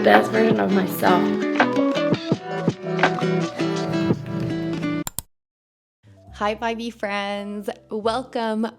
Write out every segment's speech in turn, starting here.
best version of myself. Hi, Vibey friends. Welcome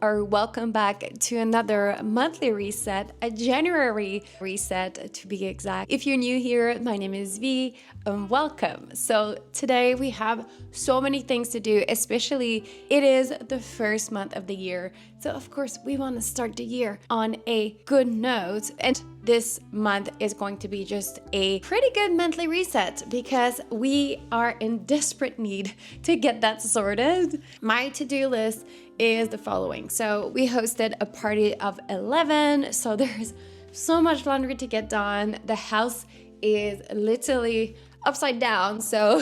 back to another monthly reset, a January reset to be exact. If you're new here, my name is V, and welcome. So today we have so many things to do, especially it is the first month of the year. So of course we want to start the year on a good note, and this month is going to be just a pretty good monthly reset because we are in desperate need to get that sorted. My to-do list is the following. So we hosted a party of 11, so there's so much laundry to get done. The house is literally upside down. So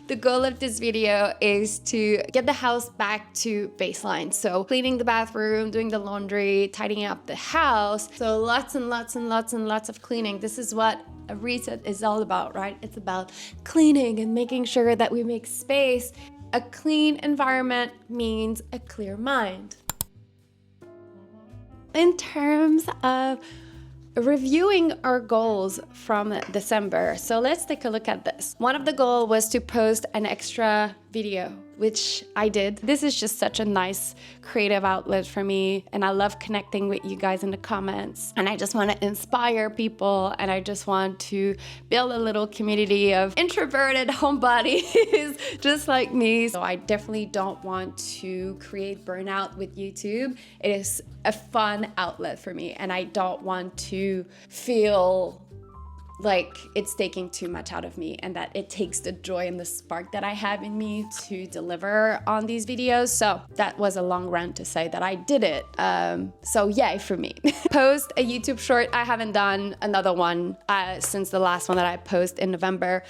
the goal of this video is to get the house back to baseline. So cleaning the bathroom, doing the laundry, tidying up the house. So lots and lots and lots and lots of cleaning. This is what a reset is all about, right? It's about cleaning and making sure that we make space. A clean environment means a clear mind. In terms of reviewing our goals from December. So let's take a look at this. One of the goals was to post an extra video, which I did. This is just such a nice creative outlet for me, and I love connecting with you guys in the comments. And I just want to inspire people, and I just want to build a little community of introverted homebodies just like me. So I definitely don't want to create burnout with YouTube. It is a fun outlet for me, and I don't want to feel like it's taking too much out of me, and that it takes the joy and the spark that I have in me to deliver on these videos. So that was a long rant to say that I did it. So yay for me. Post a YouTube short. I haven't done another one since the last one that I posted in November.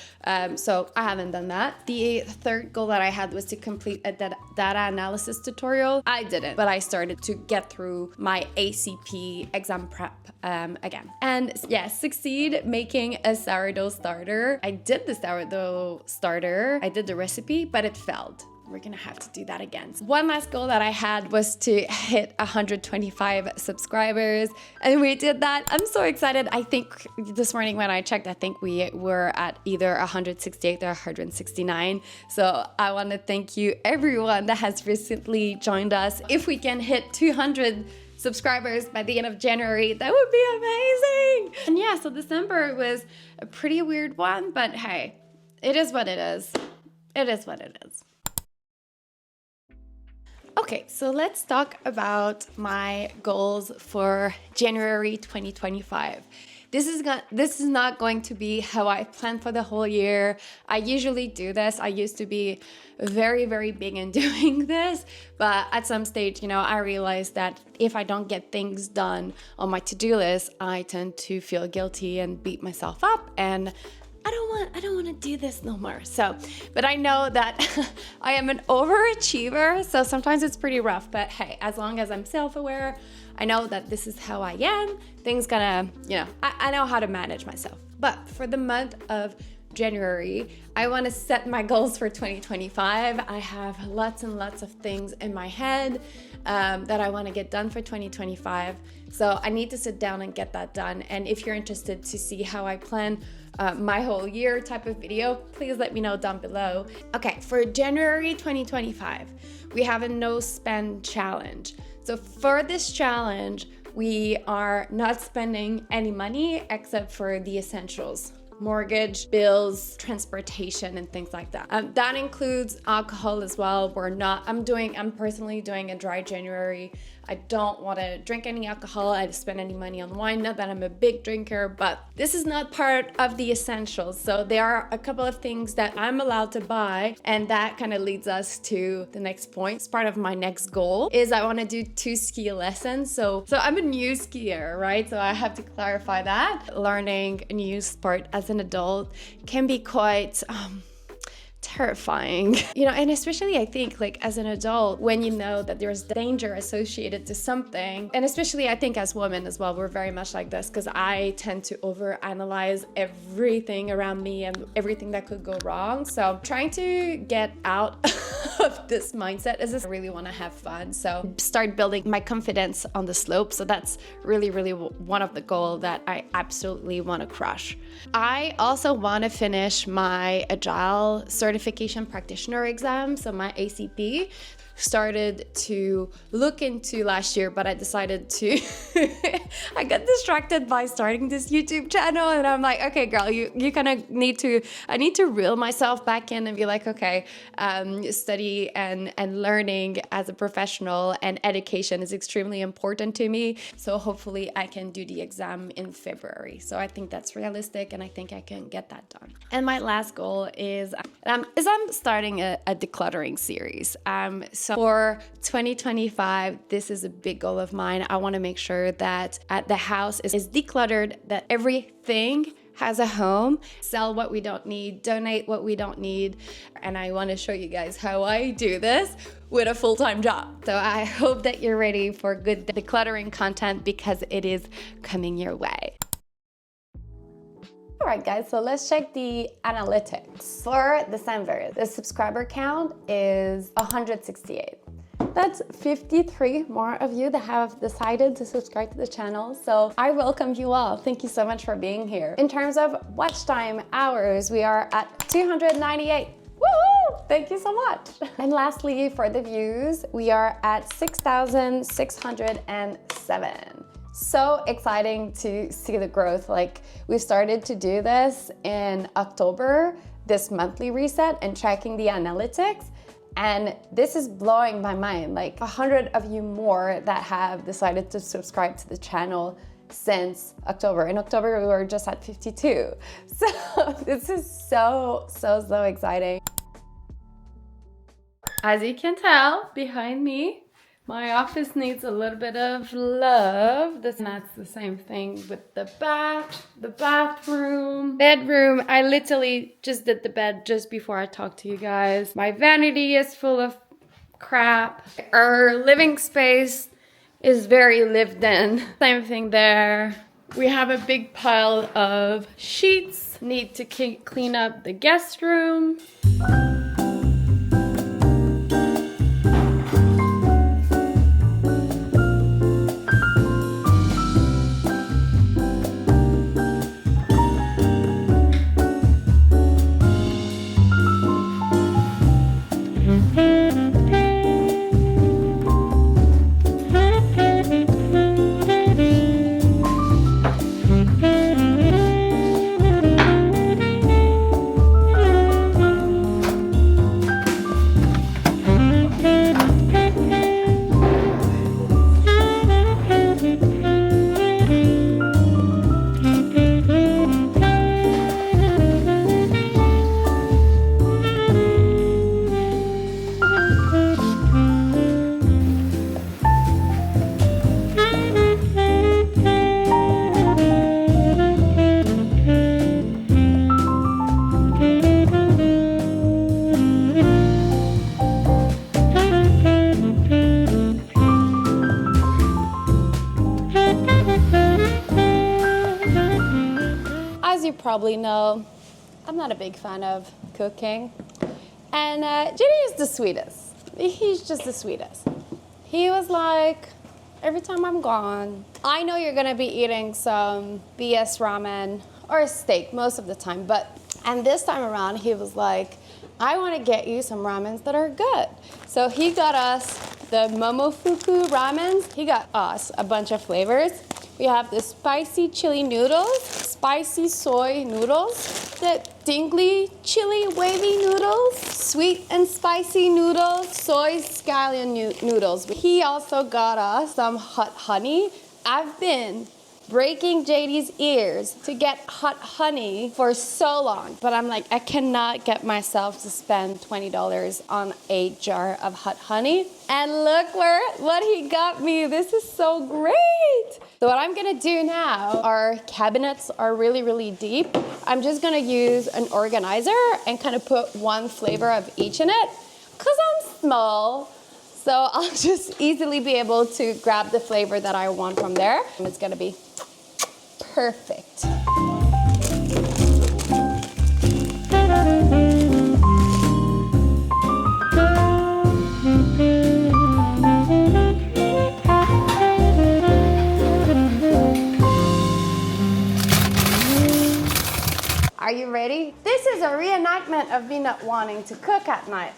So I haven't done that. The third goal that I had was to complete a data analysis tutorial. I didn't, but I started to get through my ACP exam prep again. And yeah, succeed making a sourdough starter. I did the sourdough starter. I did the recipe, but it failed. We're gonna have to do that again. One last goal that I had was to hit 125 subscribers, and we did that. I'm so excited. I think this morning when I checked, I think we were at either 168 or 169. So I want to thank you everyone that has recently joined us. If we can hit 200 subscribers by the end of January, that would be amazing. And yeah, so December was a pretty weird one, but hey, it is what it is. It is what it is. Okay, so let's talk about my goals for January 2025. This is not going to be how I plan for the whole year. I usually do this. I used to be very, very big in doing this, but at some stage, I realized that if I don't get things done on my to-do list, I tend to feel guilty and beat myself up, and I don't want to do this no more. So, but I know that I am an overachiever, so sometimes it's pretty rough, but hey, as long as I'm self-aware, I know that this is how I am. Things gonna, I know how to manage myself. But for the month of January, I want to set my goals for 2025. I have lots and lots of things in my head that I want to get done for 2025. So I need to sit down and get that done. And if you're interested to see how I plan my whole year type of video, please let me know down below. Okay, for January 2025, we have a no spend challenge. So for this challenge, we are not spending any money except for the essentials. Mortgage, bills, transportation, and things like that. That includes alcohol as well. I'm personally doing a dry January. I don't want to drink any alcohol. I don't spend any money on wine. Not that I'm a big drinker, but this is not part of the essentials. So there are a couple of things that I'm allowed to buy, and that kind of leads us to the next point. It's part of my next goal is I want to do 2 ski lessons. So I'm a new skier, right? So I have to clarify that. Learning a new sport as an adult can be quite terrifying. You know, and especially I think like as an adult, when you know that there's danger associated to something, and especially I think as women as well, we're very much like this, because I tend to overanalyze everything around me and everything that could go wrong. So trying to get out of this mindset is I really want to have fun. So start building my confidence on the slope. So that's really, really one of the goals that I absolutely want to crush. I also want to finish my Agile certification practitioner exam, so my ACP. Started to look into last year, but I decided to I got distracted by starting this YouTube channel, and I'm like, okay girl, you kind of need to, I need to reel myself back in and be like, okay, study and learning as a professional and education is extremely important to me. So hopefully I can do the exam in February. So I think that's realistic, and I think I can get that done. And my last goal is I'm starting a decluttering series. So for 2025, this is a big goal of mine. I want to make sure that the house is decluttered, that everything has a home, sell what we don't need, donate what we don't need. And I want to show you guys how I do this with a full-time job. So I hope that you're ready for good decluttering content, because it is coming your way. All right, guys, so let's check the analytics. For December, the subscriber count is 168. That's 53 more of you that have decided to subscribe to the channel. So I welcome you all. Thank you so much for being here. In terms of watch time hours, we are at 298. Woohoo! Thank you so much. And lastly, for the views, we are at 6,607. So exciting to see the growth. Like, we started to do this in October, this monthly reset and tracking the analytics. And this is blowing my mind. Like 100 of you more that have decided to subscribe to the channel since October. In October, we were just at 52. So this is so exciting. As you can tell behind me, my office needs a little bit of love. That's the same thing with the bathroom, bedroom. I literally just did the bed just before I talked to you guys. My vanity is full of crap. Our living space is very lived in. Same thing there. We have a big pile of sheets. Need to clean up the guest room. Probably know I'm not a big fan of cooking, and Jenny is the sweetest. He's just the sweetest. He was like, every time I'm gone, I know you're gonna be eating some BS ramen or steak most of the time, and this time around he was like, I want to get you some ramens that are good. So he got us the Momofuku ramens. He got us a bunch of flavors. We have the spicy chili noodles, spicy soy noodles, the tingly chili wavy noodles, sweet and spicy noodles, soy scallion noodles. He also got us some hot honey. I've been breaking JD's ears to get hot honey for so long. But I'm like, I cannot get myself to spend $20 on a jar of hot honey. And look what he got me. This is so great. So what I'm gonna do now, our cabinets are really, really deep. I'm just gonna use an organizer and kind of put one flavor of each in it, because I'm small. So I'll just easily be able to grab the flavor that I want from there. And it's gonna be perfect. Are you ready? This is a reenactment of me not wanting to cook at night.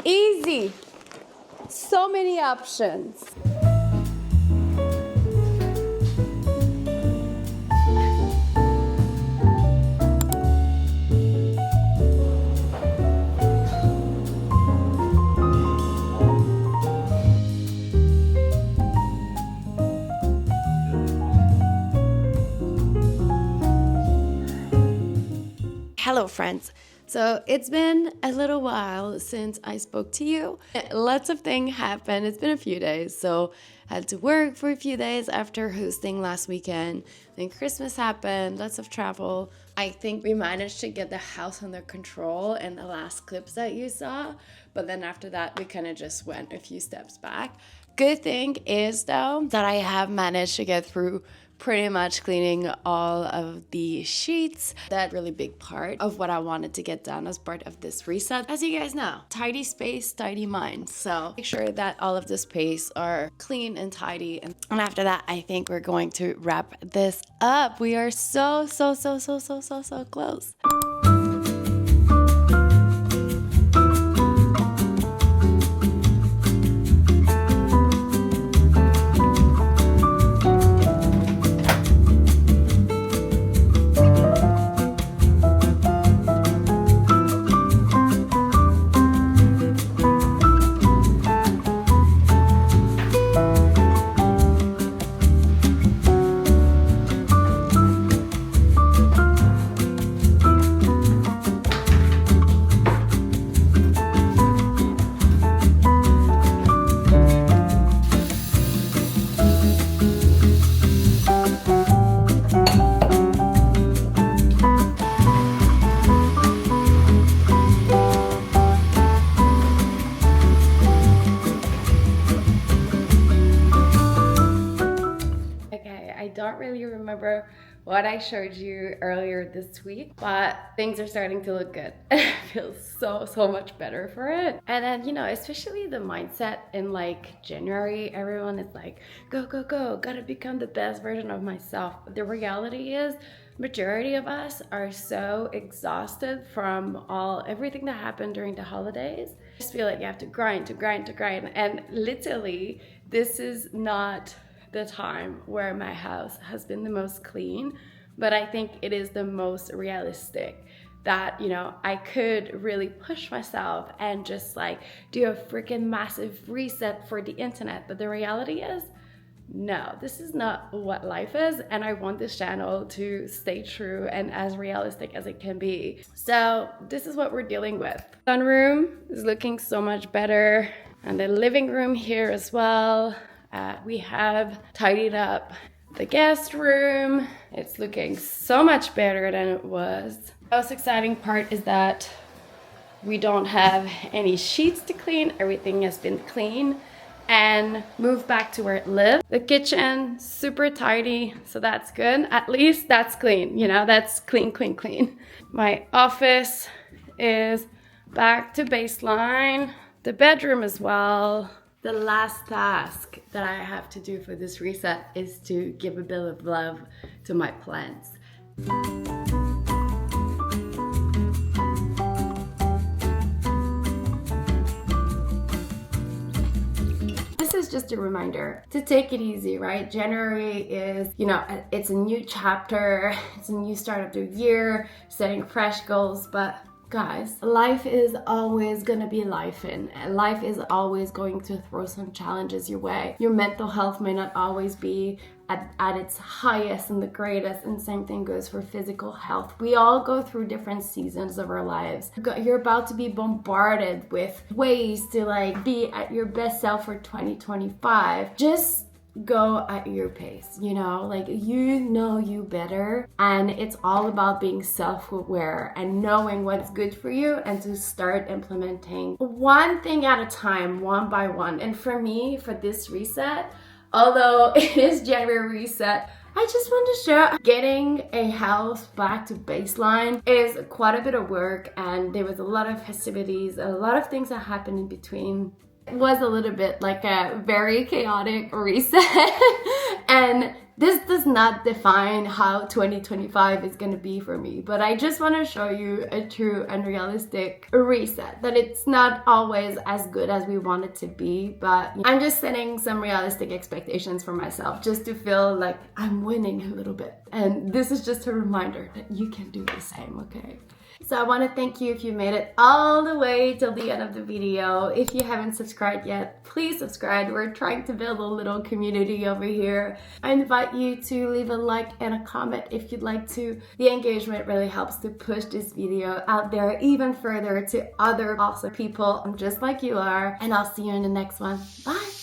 Easy. So many options. Hello, friends. So it's been a little while since I spoke to you. Lots of things happened. It's been a few days. So I had to work for a few days after hosting last weekend. Then Christmas happened, lots of travel. I think we managed to get the house under control in the last clips that you saw. But then after that, we kind of just went a few steps back. Good thing is though, that I have managed to get through pretty much cleaning all of the sheets. That really big part of what I wanted to get done as part of this reset. As you guys know, tidy space, tidy mind. So make sure that all of the space are clean and tidy. And after that, I think we're going to wrap this up. We are so close. Don't really remember what I showed you earlier this week, but things are starting to look good. I feel so much better for it. And then, you know, especially the mindset in like January, everyone is like, go, gotta become the best version of myself. But the reality is, majority of us are so exhausted from everything that happened during the holidays. I just feel like you have to grind. And literally, this is not the time where my house has been the most clean, but I think it is the most realistic that, you know, I could really push myself and just like do a freaking massive reset for the internet. But the reality is, no, this is not what life is, and I want this channel to stay true and as realistic as it can be. So this is what we're dealing with. Sunroom is looking so much better, and the living room here as well. We have tidied up the guest room. It's looking so much better than it was. The most exciting part is that we don't have any sheets to clean. Everything has been clean and moved back to where it lived. The kitchen, super tidy, so that's good. At least that's clean, you know, that's clean. My office is back to baseline. The bedroom as well. The last task that I have to do for this reset is to give a bit of love to my plants. This is just a reminder to take it easy, right? January is, you know, it's a new chapter, it's a new start of the year, setting fresh goals, but Guys, life is always gonna be life, and life is always going to throw some challenges your way. Your mental health may not always be at its highest and the greatest, and same thing goes for physical health. We all go through different seasons of our lives. You're about to be bombarded with ways to like be at your best self for 2025. Just go at your pace, you know, like you know you better, and it's all about being self-aware and knowing what's good for you and to start implementing one thing at a time, one by one. And for me, for this reset, although it is January reset, I just want to share getting a house back to baseline is quite a bit of work, and there was a lot of festivities, a lot of things that happened in between. It was a little bit like a very chaotic reset and this does not define how 2025 is going to be for me, but I just want to show you a true and realistic reset, that it's not always as good as we want it to be, but I'm just setting some realistic expectations for myself just to feel like I'm winning a little bit, and this is just a reminder that you can do the same, okay? So I want to thank you if you made it all the way till the end of the video. If you haven't subscribed yet, please subscribe. We're trying to build a little community over here. I invite you to leave a like and a comment if you'd like to. The engagement really helps to push this video out there even further to other awesome people just like you are. And I'll see you in the next one. Bye!